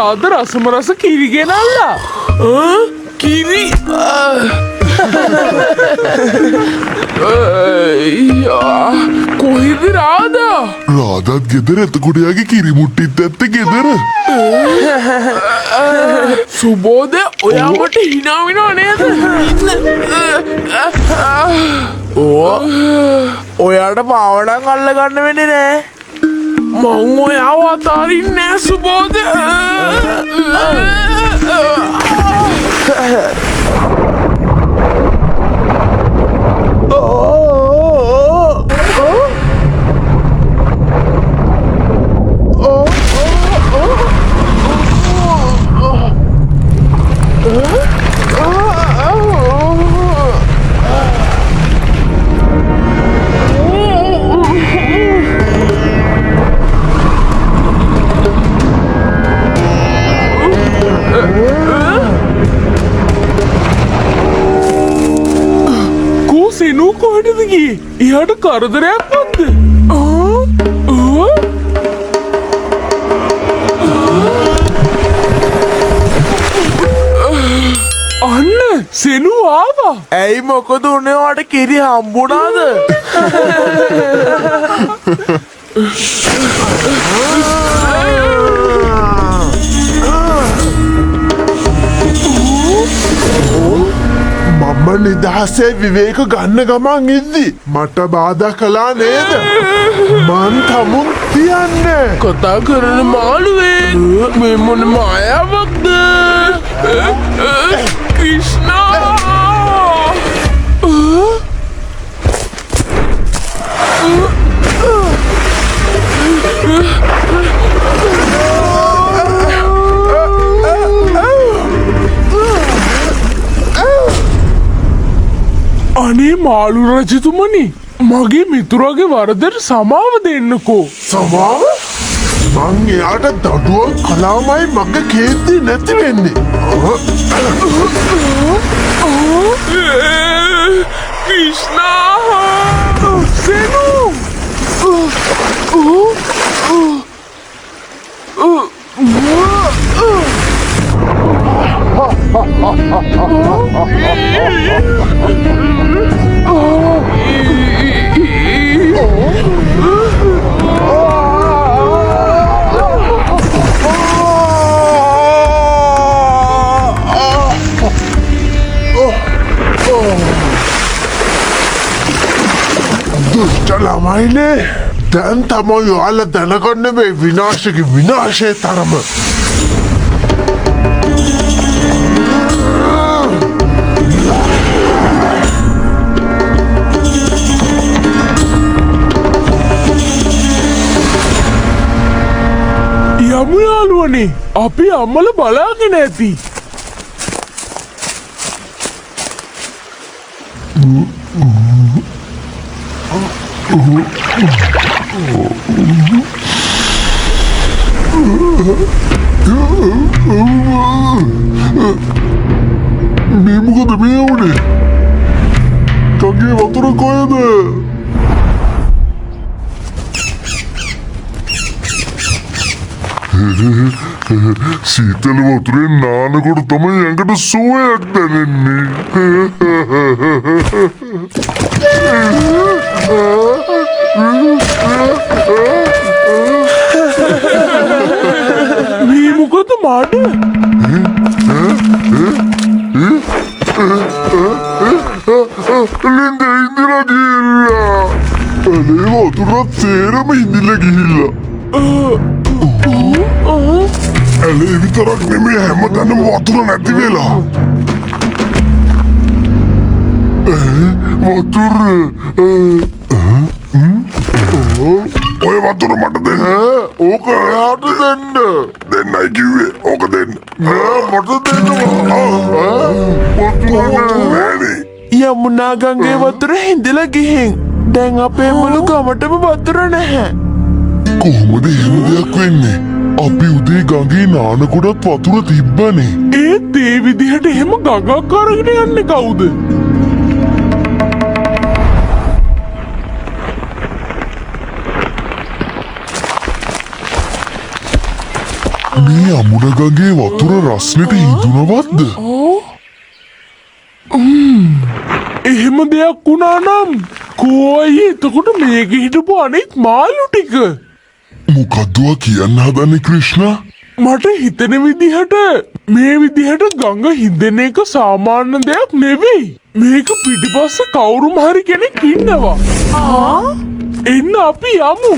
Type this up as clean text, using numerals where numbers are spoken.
ආද රසම රස කිරි ගෙනල්ලා. කිරි කොහෙද රාදා? රාදාත් ගෙදර එතකොට යාගේ කිරි මුට්ටිත් ඇත්තේ ගෙදර. සුබෝධ ඔයා මට හිනා වෙනව නේද? ඔයාට පාවඩන් අල්ල ගන්න වෙන්නේ නෑ. මං ඔයාව අතාරින්නේ නෑ සුබෝධ. සෙනු කොහෙටද ගියේ? එයාට කරදරයක් නැද්ද? අන්න සෙනු ආවා. ඇයි මොකද උනේ? වාට කිරි හම්බුණාද? මම නිදහසේ විවේක ගන්න ගමන් ඉද්දි මට බාධා කළා නේද? මං තමුන් තියන්නේ. කතා කරන මාළුවේ මේ මොන මායාවක්ද? ක්‍රිෂ්ණා! අනේ මාළු රජතුමනි, මගේ මිතුරාගේ වරදට සමාව දෙන්නකෝ. සමාව? මං එයාට දඩුවම් කලාමයි මගේ කේන්ති නැති වෙන්නේ. ක්‍රිෂ්ණා! සෙනු! දුෂ්ට ළමයිනේ. දැන් තමයි ඔයාලා දැනගන්න මේ විනාශක විනාශයේ තරම. යමු යාළුවනේ, අපි අම්මල බලාගෙන ඇති. මේ මොකද මේ වුනේ? කගේ වතුර කොහෙද? සීතල වතුරෙන් නානකොට තමයි ඇඟට සුවයක් දැනෙන්නේ. මේ මොකද මාඩ? ලින්ද ඉඳලා ගිහිල්ලා. අනේ වතුරත් සේරම ඉඳලා ගිහිල්ලා. ඇලේ විතරක් නෙමෙයි හැමතැනම වතුර නැති වෙලා. වතුර ඔය වතුර මට දෙන්න. ඕක එයාට දෙන්න. දෙන්නයි කිව්වේ. ඕක දෙන්න. නෑ මට දෙන්නවා. යමුනා ගංගේ වතුර හිඳලා ගිහින් දැන් අපේ මුළු ගමටම වතුර නැහැ. කොහොමද එහෙම දෙයක් වෙන්නේ? අපි උදේ ගඟේ නානකොටත් වතුර තිබ්බනේ. ඒත් ඒ විදිහට එහෙම ගඟක් අරගෙන යන්නේ කවුද? මේ අමුණගගේ වතුර රස්නෙට හිදුනවත්ද? එහෙම දෙයක් වුණා නම් කෝයි එතකොට මේක හිටපු අනෙක් මාළු ටික මොකද්ද කියන්න හදන්නේ ක්‍රිෂ්ණා? මට හිතෙන විදිහට මේ විදිහට ගඟ හිඳෙන එක සාමාන්‍ය දෙයක් නෙවෙයි. මේක පිටිපස්සේ කවුරුම හරි කෙනෙක් ඉන්නවා. එන්න අපි යමු.